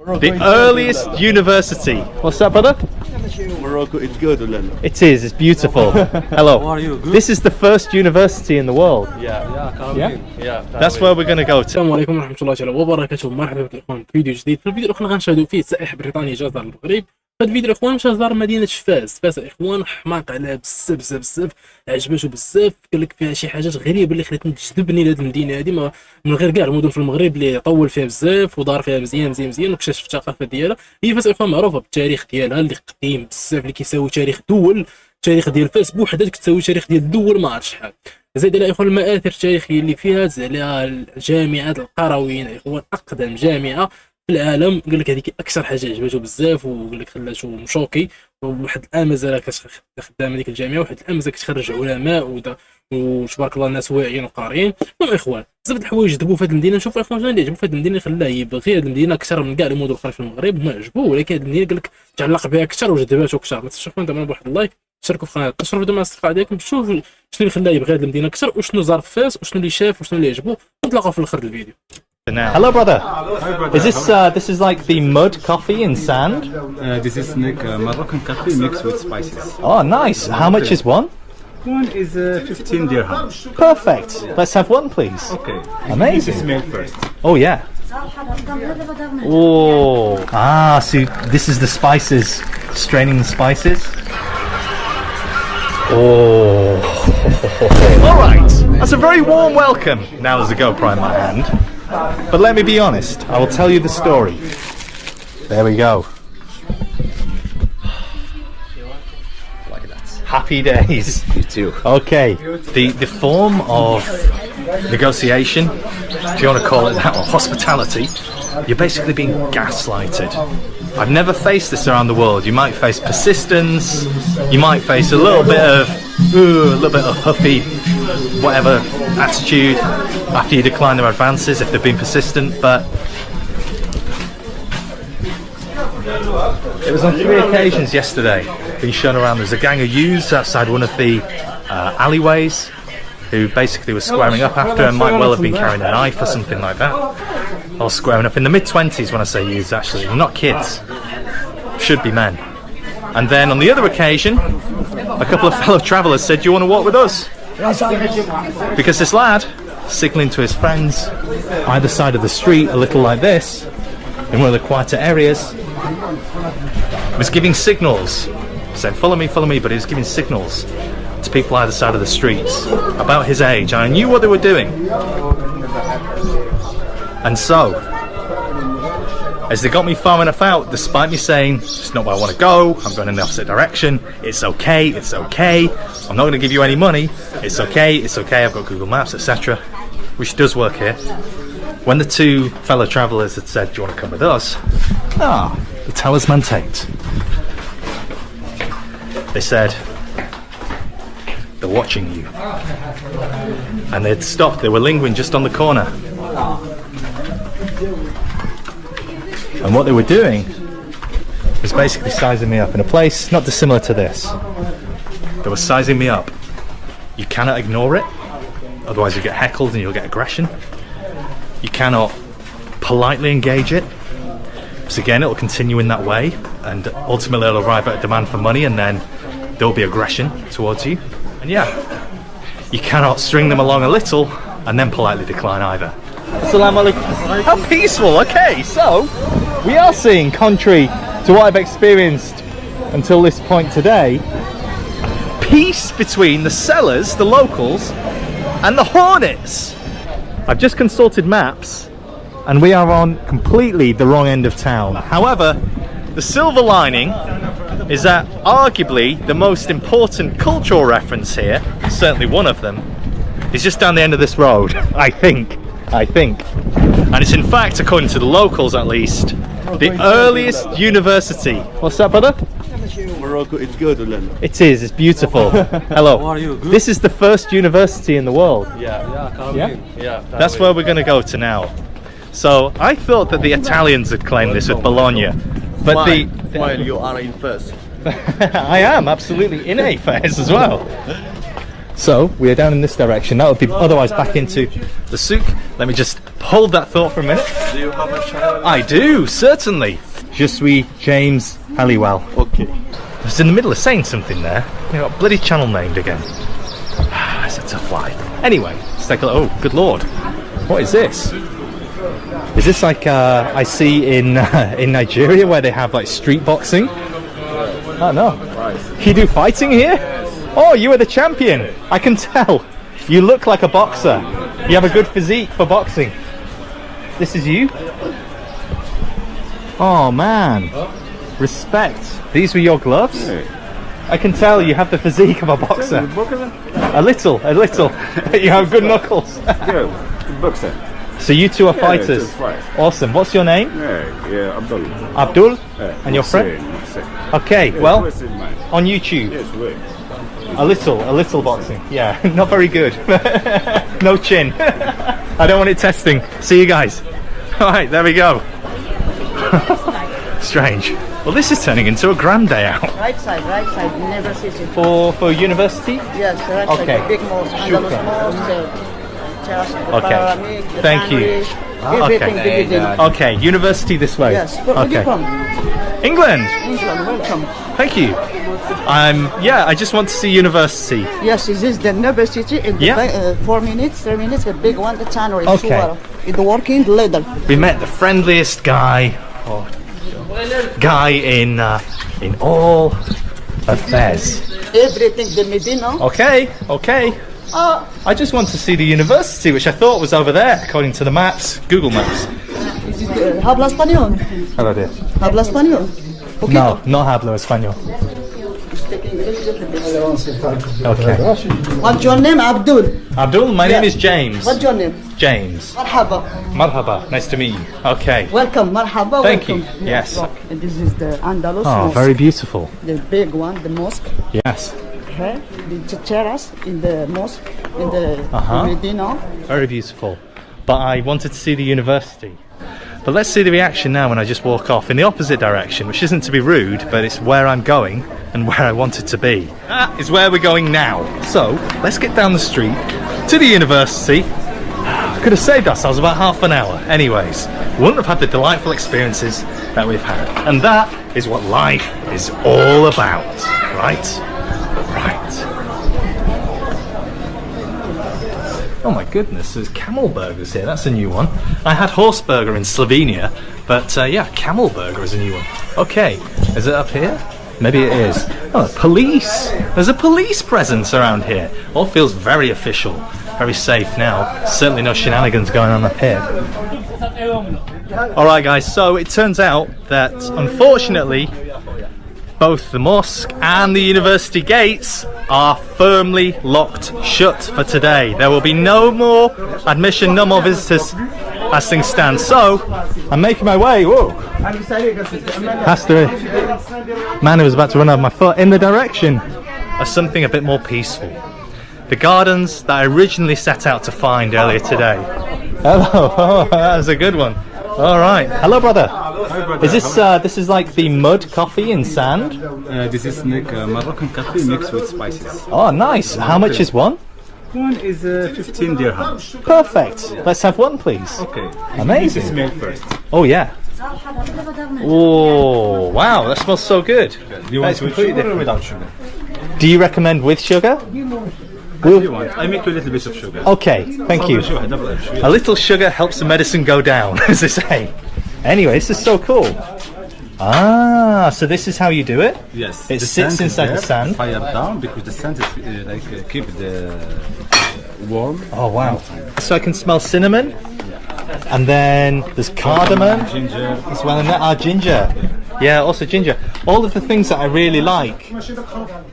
The earliest university. What's that, brother? Morocco, it's good, or no? It is. It's beautiful. Hello. How are you? Good? This is the first university in the world. Yeah. That's where we're going to go to. السلام عليكم ورحمة الله تعالى وبركاته. مرحبا بكم الأخوان في فيديو جديد. في الفيديو الأخوان غنشاهدوا فيه سائح بريطاني جا زار المغرب. في هذا الفيديو الأخوان مشى زار مدينة فاس الأخوان حماق عليها بزاف عجباتو بزاف. قال لك فيها شي حاجات غريبة اللي خلاتني تجذبني لهاد المدينة هذه من غير كاع المدن في المغرب اللي طول فيها بزاف ودار فيها مزيان واكتشف الثقافة ديالها. هي فاس الأخوان معروفة بالتاريخ ديالها اللي قديم بزاف، اللي كيساوي تاريخ دول. التاريخ ديال فاس بوحدها كتساوي تاريخ ديال الدول ما عرفت شحال. زائد على اخوان المآثر التاريخيه اللي فيها، زائد على الجامعات القرويين اخوان اقدم جامعه في العالم. قال لك هذيك اكثر حاجه عجبته بزاف وقال لك خلاته مشوكي. وواحد الان مازال كتخدم هذيك الجامعه، واحد الان مازال كتخرج علماء وتبارك الله الناس واعيين وقاريين. المهم اخوان بزاف د الحوايج عجبوا في هذه المدينه. نشوف اخوان شنو اللي عجبو في هذه المدينه اللي خلاه يبغي هذه المدينه اكثر من كاع المدن الاخرى في المغرب. ما عجبوه، ولكن هذه المدينه قال لك تعلق بها اكثر وجذبته اكثر. ما تنساوش اخوان دابا بواحد اللايك، تشتركوا في القناه، تشرفوا دابا مع الاصدقاء ديالكم، تشوفوا شنو اللي خلاه يبغي هذه المدينه اكثر وشنو زار في فاس وشنو اللي شاف وشنو اللي عجبو. نتلاقاو في الاخر الفيديو. Hello, brother. This is like the mud coffee and sand? This is like Moroccan coffee mixed with spices. Oh, nice. How much is one? One is 15 dirham. Perfect. Let's have one, please. Okay. Amazing. This milk first. Oh, yeah. Oh. See, this is the spices. Straining the spices. Oh. All right. That's a very warm welcome. Now there's a GoPro in my hand. But let me be honest, I will tell you the story. There we go. Like that. Happy days. You too. Okay. The form of negotiation, if you want to call it that, or hospitality, you're basically being gaslighted. I've never faced this around the world. You might face persistence, you might face a little bit of huffy, whatever attitude after you decline their advances if they've been persistent, but it was on 3 occasions yesterday being shown around. There's a gang of youths outside one of the alleyways who basically were squaring up after and might well have been carrying a knife or something like that. Or squaring up in the mid-20s when I say youths, actually, not kids, should be men. And then on the other occasion, a couple of fellow travellers said, "Do you want to walk with us?" Because this lad, signalling to his friends either side of the street, a little like this, in one of the quieter areas, was giving signals, saying, follow me, but he was giving signals to people either side of the streets about his age. And I knew what they were doing. And so, as they got me far enough out, despite me saying, it's not where I want to go, I'm going in the opposite direction, it's okay, I'm not going to give you any money, it's okay, I've got Google Maps, etc., which does work here. When the 2 fellow travellers had said, do you want to come with us? The talisman taped. They said, they're watching you. And they'd stopped, they were lingering just on the corner. And what they were doing was basically sizing me up in a place not dissimilar to this. They were sizing me up. You cannot ignore it, otherwise you get heckled and you'll get aggression. You cannot politely engage it, because again it will continue in that way and ultimately it'll arrive at a demand for money and then there will be aggression towards you. And yeah, you cannot string them along a little and then politely decline either. Assalamu alaikum. How peaceful. Okay, so we are seeing, contrary to what I've experienced until this point today, peace between the sellers, the locals, and the hornets. I've just consulted maps and we are on completely the wrong end of town. However, the silver lining is that arguably the most important cultural reference here, certainly one of them, is just down the end of this road. I think. And it's in fact, according to the locals at least, the earliest university. What's that, brother? Morocco, it's good, or no? It is. It's beautiful. Hello. How are you? Good? This is the first university in the world. Yeah. That's where we're going to go to now. So I thought that the Italians had claimed this with Bologna, but while you are in first. I am absolutely in a Fez as well. So we are down in this direction. That would be otherwise back into the souk. Let me just hold that thought for a minute. Do you have a channel? I do, certainly. Je suis James Halliwell. Okay. I was in the middle of saying something there. You got bloody channel named again. It's a tough life. Anyway, let's take a look. Oh, good lord. What is this? Is this like I see in Nigeria where they have like street boxing? Oh no. You do fighting here? Oh, you are the champion. I can tell. You look like a boxer. You have a good physique for boxing. This is you? Oh man. Respect. These were your gloves? I can tell you have the physique of a boxer. A little. You have good knuckles. Good boxer. So you two are fighters. just fight. Awesome. What's your name? Yeah, Abdul. Abdul? And your friend? Okay, well, Yes, on YouTube. wait. A little boxing. Yeah, not very good. No chin. I don't want it testing. See you guys. Alright, there we go. Strange. Well, this is turning into a grand day out. Right side, never see it. For university? Yes, right Okay. side, the big mosque, Andalus Mosque, church, the Okay. Paramik, the Thank you. Tannery, everything divided. Okay, university this way. Yes, where are you Okay. from? England. England, welcome. Thank you. Yeah, I just want to see university. Yes, this is the university in the Yeah. 4 minutes, 3 minutes, the big one, the Tannery, Okay. sure. It's working leather. We met the friendliest guy in all affairs. Everything, the Medina. Okay. I just want to see the university, which I thought was over there, according to the maps, Google Maps. Habla español. Hello there. Habla español. Okay. No, no hablo español. Okay. What's your name? Abdul. Abdul, my name Yeah. is James. What's your name? James. Marhaba. Marhaba. Nice to meet you. Okay. Welcome, marhaba. Thank welcome. you. Yes. And this is the Andalus Oh, Mosque. very beautiful. The big one, the mosque. Yes. Okay. The terrace in the mosque in the Medina. Very beautiful. But I wanted to see the university. But let's see the reaction now when I just walk off in the opposite direction, which isn't to be rude, but it's where I'm going and where I want it to be. That is where we're going now. So, let's get down the street to the university. Could have saved ourselves about half an hour. Anyways, we wouldn't have had the delightful experiences that we've had. And that is what life is all about, right? Right. Oh my goodness, there's camel burgers here. That's a new one. I had horse burger in Slovenia, but yeah, camel burger is a new one. Okay, is it up here? Maybe it is. Oh, police! There's a police presence around here. All feels very official, very safe now. Certainly no shenanigans going on up here. Alright guys, so it turns out that unfortunately both the mosque and the university gates are firmly locked shut for today. There will be no more admission, no more visitors as things stand. So, I'm making my way, whoa, past the man who was about to run over my foot in the direction of something a bit more peaceful. The gardens that I originally set out to find earlier today. Hello, oh, that was a good one. Alright, hello brother. Is this is like the mud coffee in sand? This is Moroccan coffee mixed with spices. Oh, nice. How much is one? One is 15 dirham. Perfect. Let's have one, please. Okay. Amazing. This is milk first. Oh, yeah. Oh, wow. That smells so good. Do you want That's with completely sugar or different. without sugar? Do you recommend with sugar? What do you want? I make you a little bit of sugar. Okay, thank you. Double sugar. A little sugar helps the medicine go down, as they say. Anyway, this is so cool. Ah, so this is how you do it? Yes. It the sits sand is inside the there, sand. Fire down because the sand is keep the warm. Oh, wow. So I can smell cinnamon. And then there's cardamom Ginger. as well, and ginger. Yeah, also ginger. All of the things that I really like.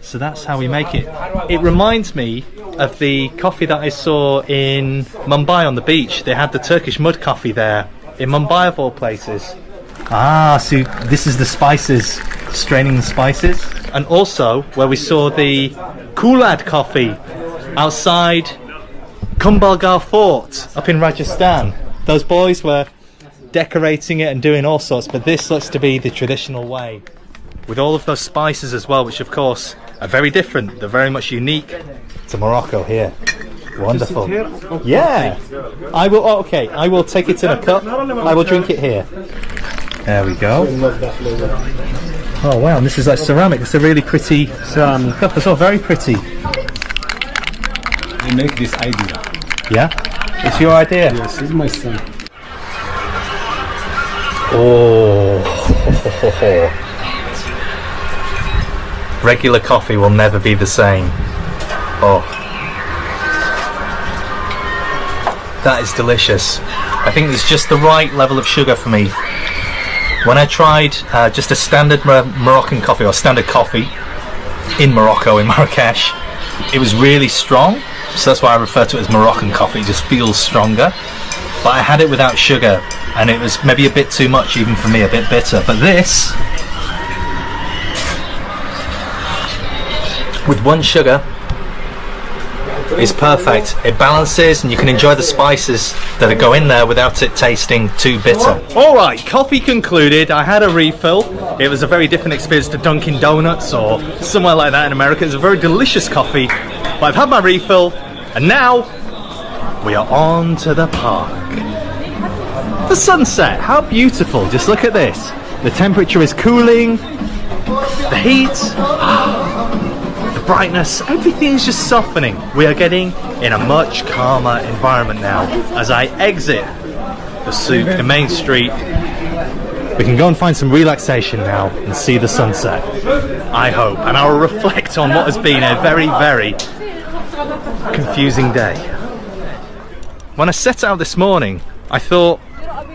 So that's how we make it. It reminds me of the coffee that I saw in Mumbai on the beach. They had the Turkish mud coffee there in Mumbai of all places. Ah, so this is the spices, straining the spices. And also where we saw the Kulad coffee outside Kumbhalgarh Fort up in Rajasthan. Those boys were decorating it and doing all sorts, but this looks to be the traditional way. With all of those spices as well, which of course are very different. They're very much unique to Morocco here. Wonderful. Yeah. I will. Oh, okay. I will take it in a cup. I will drink it here. There we go. Oh wow, and this is like ceramic. It's a really pretty cup as well. Very pretty. I make this idea. Yeah. It's your idea. Yes, it's my son. Oh. Regular coffee will never be the same. Oh. That is delicious. I think it's just the right level of sugar for me. When I tried just a standard Moroccan coffee, or standard coffee in Morocco, in Marrakesh, it was really strong, so that's why I refer to it as Moroccan coffee. It just feels stronger. But I had it without sugar, and it was maybe a bit too much even for me, a bit bitter. But this, with one sugar, is perfect. It balances, and you can enjoy the spices that go in there without it tasting too bitter. Alright, coffee concluded. I had a refill. It was a very different experience to Dunkin' Donuts or somewhere like that in America. It was a very delicious coffee, but I've had my refill, and now we are on to the park. The sunset, how beautiful. Just look at this. The temperature is cooling, the heat, brightness, everything is just softening. We are getting in a much calmer environment now. As I exit the souk, the main street, we can go and find some relaxation now and see the sunset, I hope, and I will reflect on what has been a very, very confusing day. When I set out this morning, I thought,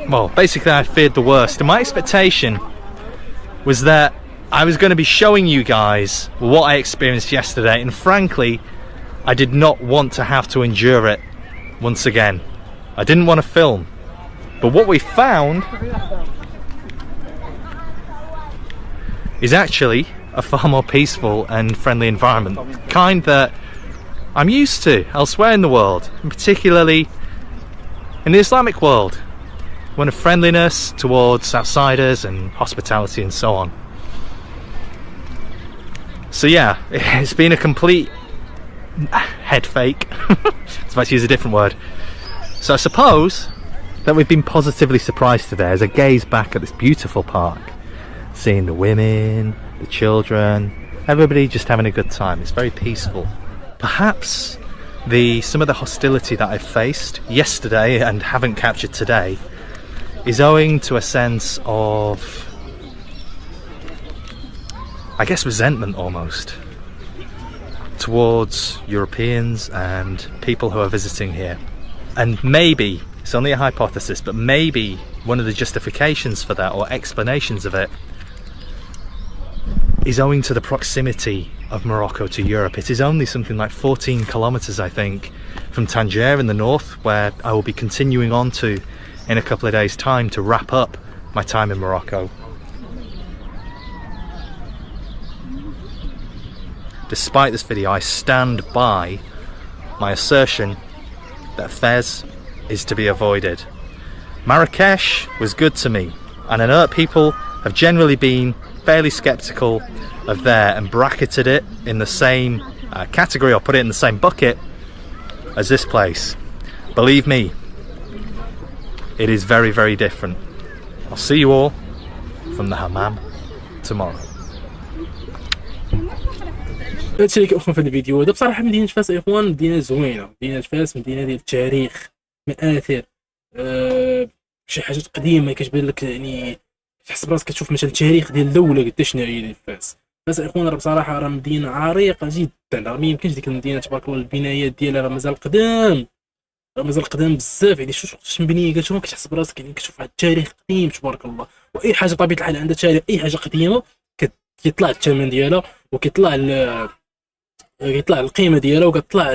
well, basically I feared the worst, and my expectation was that I was going to be showing you guys what I experienced yesterday, and frankly I did not want to have to endure it once again. I didn't want to film, but what we found is actually a far more peaceful and friendly environment, kind that I'm used to elsewhere in the world, and particularly in the Islamic world, one of friendliness towards outsiders and hospitality and so on. So yeah, it's been a complete head fake. I was about to use a different word. So I suppose that we've been positively surprised today as I gaze back at this beautiful park, seeing the women, the children, everybody just having a good time. It's very peaceful. Perhaps some of the hostility that I faced yesterday and haven't captured today is owing to a sense of, I guess, resentment almost towards Europeans and people who are visiting here. And maybe, it's only a hypothesis, but maybe one of the justifications for that, or explanations of it, is owing to the proximity of Morocco to Europe. It is only something like 14 kilometers, I think, from Tangier in the north, where I will be continuing on to in a couple of days' time to wrap up my time in Morocco. Despite this video, I stand by my assertion that Fez is to be avoided. Marrakesh was good to me, and I know that people have generally been fairly skeptical of there and bracketed it in the same category, or put it in the same bucket as this place. Believe me, it is very, very different. I'll see you all from the hammam tomorrow. هادشي اللي كيوقف في هذا الفيديو هذا. بصراحه مدينه فاس اخوان مدينه زوينه، مدينه فاس مدينه ديال التاريخ، مآثر، شي حاجات قديمه كتبان لك، يعني تحس براسك كتشوف مثلا التاريخ ديال الدوله قداش ناعي ديال فاس. فاس اخوان راه بصراحه راه مدينه عريقه جدا، راه ميمكنش ديك المدينه تبارك الله البنايات ديالها راه مازال قدام، راه مازال قدام بزاف، يعني شوف وقتاش مبنيه كتشوف كتحس براسك يعني كتشوف واحد التاريخ قديم تبارك الله. واي حاجه بطبيعه الحال عندها تاريخ، اي حاجه قديمه كيطلع الثمن ديالها، وكيطلع القيمه ديالها، وكتطلع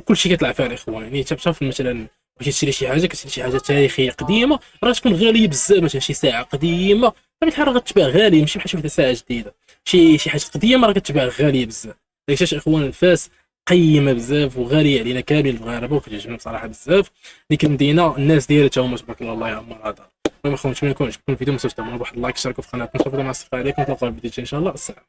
كلشي كيطلع فيها الاخوان. يعني تشوف مثلا بغيتي تشري شي حاجه، كتشري شي حاجه تاريخيه قديمه راه تكون غاليه بزاف، مثلا شي ساعه قديمه بطبيعه غتباع غاليه، ماشي بحال شي ساعه جديده، شي حاجه قديمه راه كتباع غاليه بزاف. داكشي اخوان الفاس قيمه بزاف وغاليه علينا كاملين المغاربه، وكتعجبنا بصراحه بزاف. ديك المدينه الناس ديالها تا هما تبارك الله يعمر هذا. المهم اخوان نتمنى يكون عجبكم الفيديو، ما تنساوش تعملوا واحد اللايك، تشتركوا في القناه، نشوفكم مع السلامه عليكم، نتلاقاو في الفيديو ان شاء الله. السلام.